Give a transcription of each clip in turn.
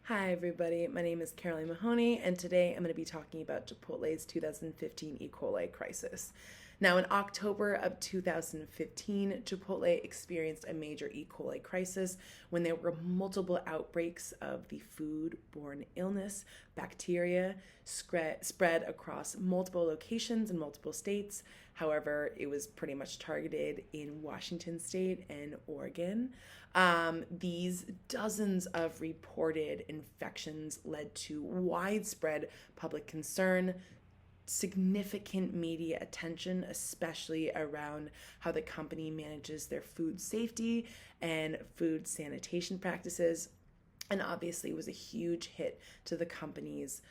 Hi, everybody. My name is Caroline Mahoney, and today I'm going to be talking about Chipotle's 2015 E. coli crisis. Now, in October of 2015, Chipotle experienced a major E. coli crisis when there were multiple outbreaks of the food-borne illness bacteria spread across multiple locations in multiple states. However, it was pretty much targeted in Washington State and Oregon. These dozens of reported infections led to widespread public concern, significant media attention, especially around how the company manages their food safety and food sanitation practices, and obviously was a huge hit to the company's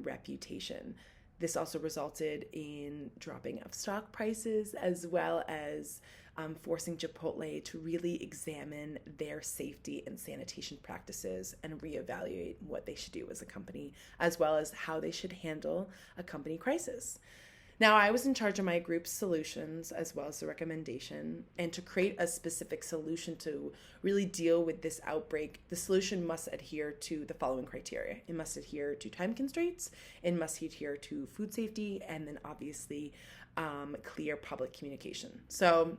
reputation. This also resulted in dropping of stock prices as well as forcing Chipotle to really examine their safety and sanitation practices and reevaluate what they should do as a company, as well as how they should handle a company crisis. Now, I was in charge of my group's solutions as well as the recommendation, and to create a specific solution to really deal with this outbreak, the solution must adhere to the following criteria. It must adhere to time constraints, it must adhere to food safety, and then obviously clear public communication. So,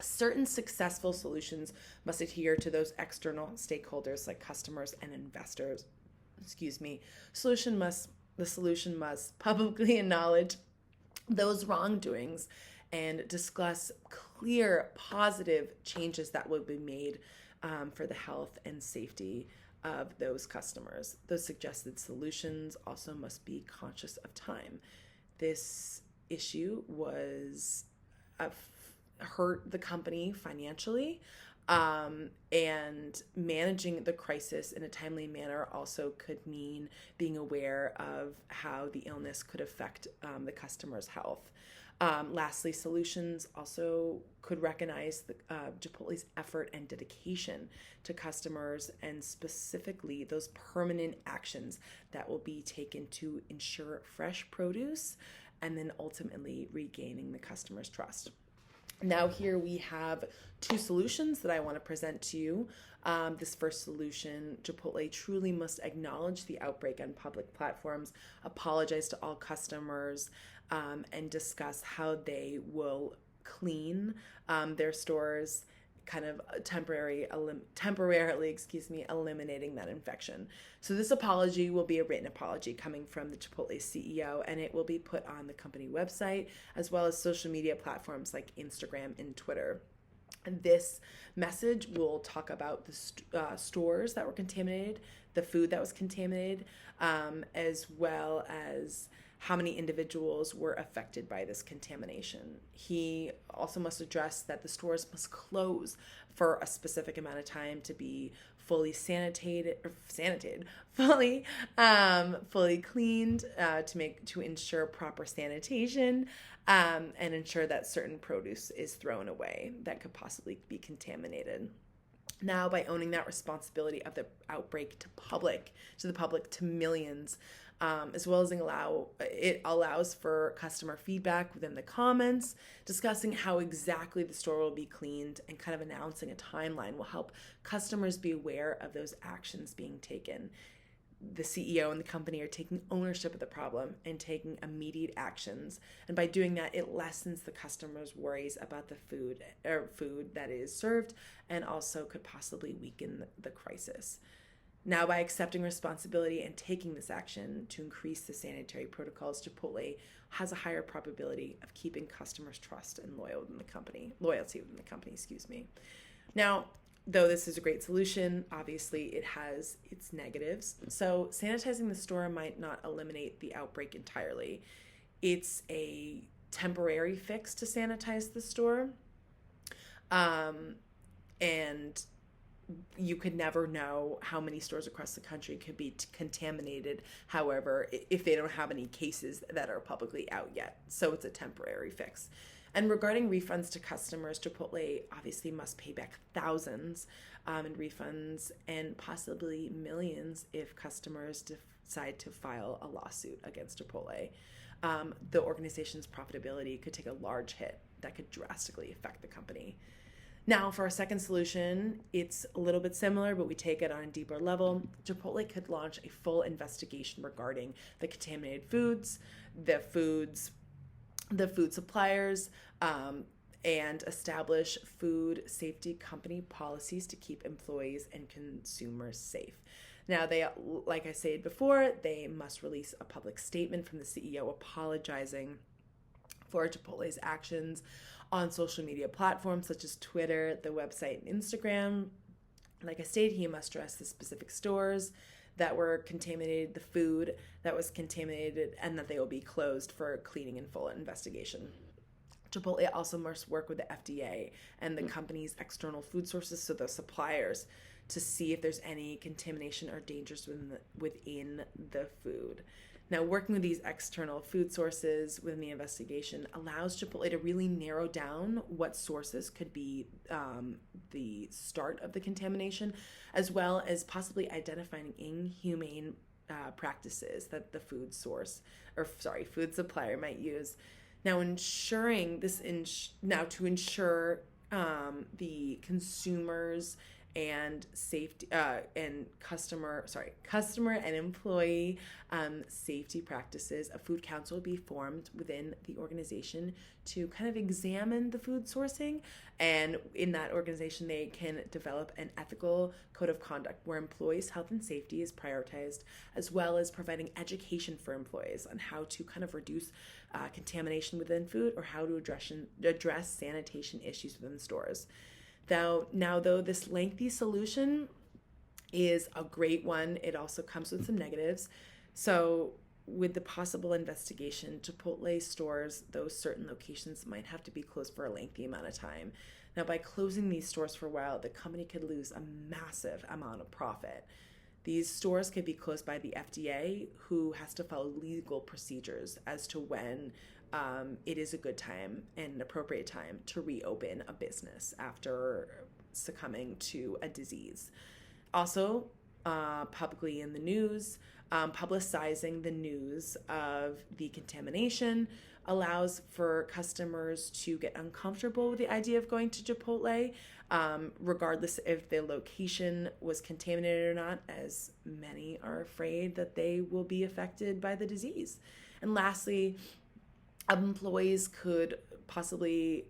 certain successful solutions must adhere to those external stakeholders like customers and investors. The solution must publicly acknowledge those wrongdoings and discuss clear positive changes that will be made for the health and safety of those customers. Those suggested solutions also must be conscious of time. This issue was hurt the company financially, and managing the crisis in a timely manner also could mean being aware of how the illness could affect the customer's health. Lastly, solutions also could recognize Chipotle's effort and dedication to customers, and specifically those permanent actions that will be taken to ensure fresh produce and then ultimately regaining the customer's trust. Now here we have two solutions that I want to present to you. This first solution, Chipotle truly must acknowledge the outbreak on public platforms, apologize to all customers, and discuss how they will clean their stores, kind of temporarily eliminating that infection. So this apology will be a written apology coming from the Chipotle CEO, and it will be put on the company website as well as social media platforms like Instagram and Twitter. And this message will talk about the stores that were contaminated, the food that was contaminated, as well as how many individuals were affected by this contamination. He also must address that the stores must close for a specific amount of time to be fully fully cleaned, to ensure proper sanitation, and ensure that certain produce is thrown away that could possibly be contaminated. Now, by owning that responsibility of the outbreak to the public, to millions, as well as it allows for customer feedback within the comments, discussing how exactly the store will be cleaned, and kind of announcing a timeline will help customers be aware of those actions being taken. The CEO and the company are taking ownership of the problem and taking immediate actions. And by doing that, it lessens the customer's worries about the food that is served, and also could possibly weaken the crisis. Now, by accepting responsibility and taking this action to increase the sanitary protocols, Chipotle has a higher probability of keeping customers' trust and loyalty within the company. Now, though this is a great solution, obviously it has its negatives. So sanitizing the store might not eliminate the outbreak entirely. It's a temporary fix to sanitize the store. And you could never know how many stores across the country could be contaminated, however, if they don't have any cases that are publicly out yet. So it's a temporary fix. And regarding refunds to customers, Chipotle obviously must pay back thousands in refunds and possibly millions if customers decide to file a lawsuit against Chipotle. The organization's profitability could take a large hit that could drastically affect the company. Now, for our second solution, it's a little bit similar, but we take it on a deeper level. Chipotle could launch a full investigation regarding the contaminated foods, the foods, the food suppliers, and establish food safety company policies to keep employees and consumers safe. Now, they, like I said before, they must release a public statement from the CEO apologizing for Chipotle's actions on social media platforms such as Twitter, the website, and Instagram. Like I stated, he must address the specific stores that were contaminated, the food that was contaminated, and that they will be closed for cleaning and full investigation. Chipotle also must work with the FDA and the company's external food sources, so the suppliers, to see if there's any contamination or dangers within the food. Now, working with these external food sources within the investigation allows Chipotle to really narrow down what sources could be the start of the contamination, as well as possibly identifying inhumane practices that the food supplier might use. Now, to ensure the consumers and safety and customer and employee safety practices, a food council will be formed within the organization to kind of examine the food sourcing, and in that organization they can develop an ethical code of conduct where employees' health and safety is prioritized, as well as providing education for employees on how to kind of reduce contamination within food, or how to address sanitation issues within stores. Now, though this lengthy solution is a great one, it also comes with some negatives. So with the possible investigation, Chipotle stores, those certain locations might have to be closed for a lengthy amount of time. Now, by closing these stores for a while, the company could lose a massive amount of profit. These stores could be closed by the FDA, who has to follow legal procedures as to when it is a good time and an appropriate time to reopen a business after succumbing to a disease. Also, publicly in the news, publicizing the news of the contamination allows for customers to get uncomfortable with the idea of going to Chipotle, regardless if the location was contaminated or not, as many are afraid that they will be affected by the disease. And lastly, employees could possibly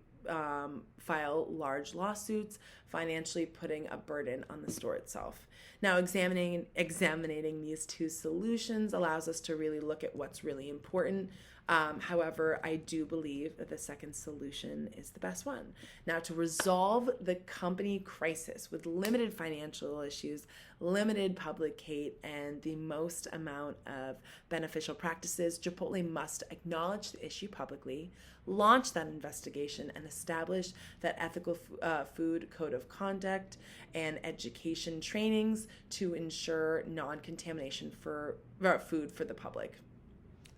file large lawsuits, financially putting a burden on the store itself. Now, examining these two solutions allows us to really look at what's really important. However, I do believe that the second solution is the best one. Now, to resolve the company crisis with limited financial issues, limited public hate, and the most amount of beneficial practices, Chipotle must acknowledge the issue publicly, launch that investigation, and establish that ethical food code of conduct and education trainings to ensure non-contamination for food for the public.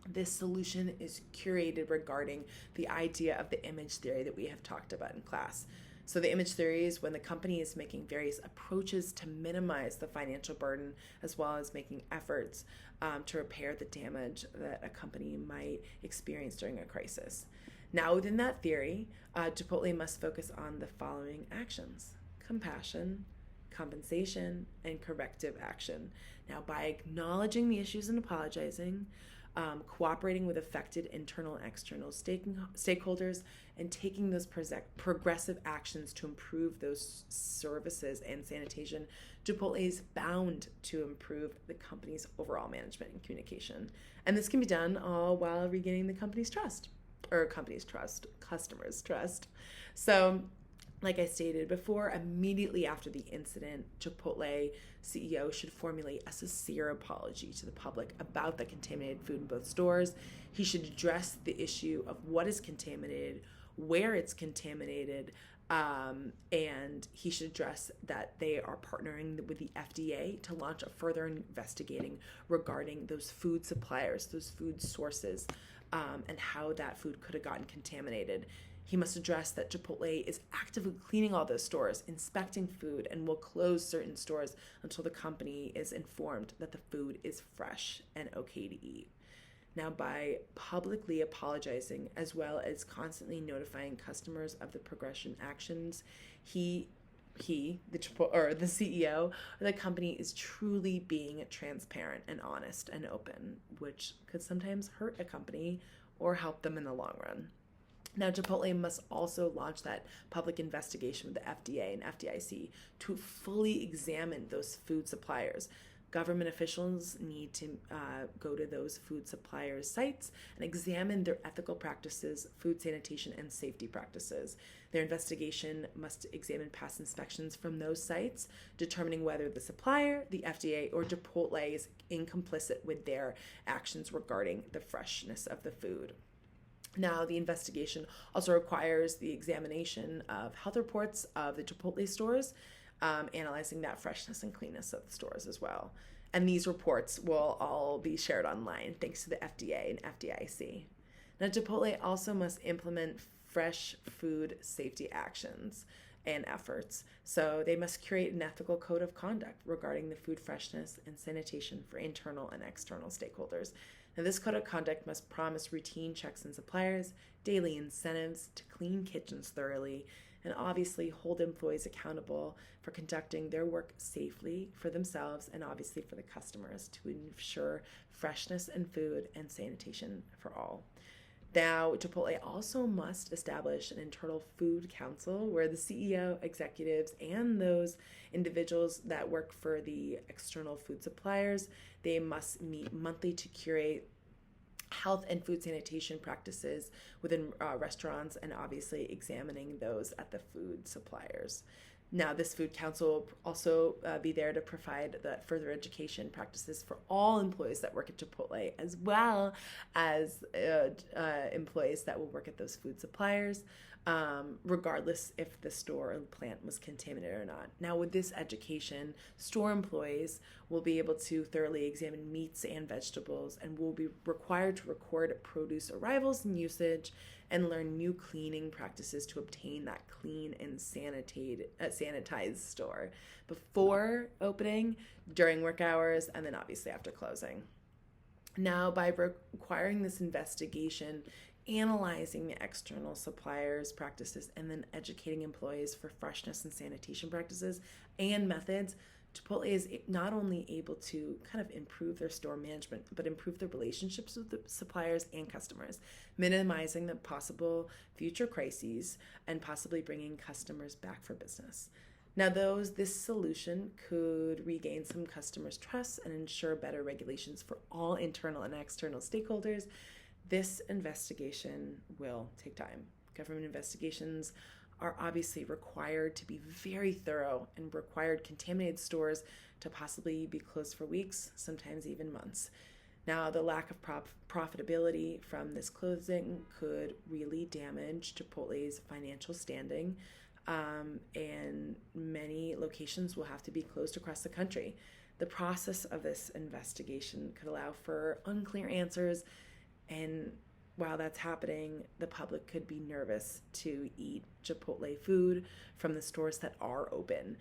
This solution is curated regarding the idea of the image theory that we have talked about in class. So the image theory is when the company is making various approaches to minimize the financial burden, as well as making efforts to repair the damage that a company might experience during a crisis. Now, within that theory, Chipotle must focus on the following actions: compassion, compensation, and corrective action. Now, by acknowledging the issues and apologizing, cooperating with affected internal and external stakeholders, and taking those progressive actions to improve those services and sanitation, Chipotle is bound to improve the company's overall management and communication. And this can be done all while regaining the customers' trust. So, like I stated before, immediately after the incident, Chipotle CEO should formulate a sincere apology to the public about the contaminated food in both stores. He should address the issue of what is contaminated, where it's contaminated, and he should address that they are partnering with the FDA to launch a further investigating regarding those food suppliers, those food sources, and how that food could have gotten contaminated. He must address that Chipotle is actively cleaning all those stores, inspecting food, and will close certain stores until the company is informed that the food is fresh and okay to eat. Now, by publicly apologizing as well as constantly notifying customers of the progression actions, the CEO or the company is truly being transparent and honest and open, which could sometimes hurt a company or help them in the long run. Now, Chipotle must also launch that public investigation with the FDA and FDIC to fully examine those food suppliers. Government officials need to go to those food suppliers' sites and examine their ethical practices, food sanitation, and safety practices. Their investigation must examine past inspections from those sites, determining whether the supplier, the FDA, or Chipotle is incomplicit with their actions regarding the freshness of the food. Now, the investigation also requires the examination of health reports of the Chipotle stores, analyzing that freshness and cleanness of the stores as well. And these reports will all be shared online thanks to the FDA and FDIC. Now, Chipotle also must implement fresh food safety actions and efforts. So they must create an ethical code of conduct regarding the food freshness and sanitation for internal and external stakeholders. Now, this code of conduct must promise routine checks on suppliers, daily incentives to clean kitchens thoroughly, and obviously hold employees accountable for conducting their work safely for themselves and obviously for the customers to ensure freshness in food and sanitation for all. Now, Chipotle also must establish an internal food council where the CEO, executives, and those individuals that work for the external food suppliers, they must meet monthly to curate health and food sanitation practices within restaurants and obviously examining those at the food suppliers. Now, this food council will also be there to provide the further education practices for all employees that work at Chipotle, as well as employees that will work at those food suppliers, regardless if the store or plant was contaminated or not. Now, with this education, store employees will be able to thoroughly examine meats and vegetables and will be required to record produce arrivals and usage and learn new cleaning practices to obtain that clean and sanitized store before opening, during work hours, and then obviously after closing. Now, by requiring this investigation, analyzing the external suppliers' practices, and then educating employees for freshness and sanitation practices and methods, Chipotle is not only able to kind of improve their store management, but improve the relationships with the suppliers and customers, minimizing the possible future crises and possibly bringing customers back for business. Now, this solution could regain some customers' trust and ensure better regulations for all internal and external stakeholders. This investigation will take time. Government investigations are obviously required to be very thorough and required contaminated stores to possibly be closed for weeks, sometimes even months. Now, the lack of profitability from this closing could really damage Chipotle's financial standing, and many locations will have to be closed across the country. The process of this investigation could allow for unclear answers, and while that's happening, the public could be nervous to eat Chipotle food from the stores that are open.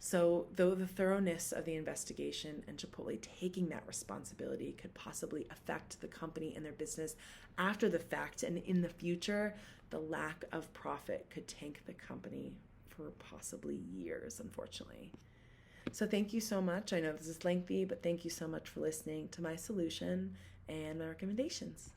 So, though the thoroughness of the investigation and Chipotle taking that responsibility could possibly affect the company and their business after the fact and in the future, the lack of profit could tank the company for possibly years, unfortunately. So thank you so much. I know this is lengthy, but thank you so much for listening to my solution and my recommendations.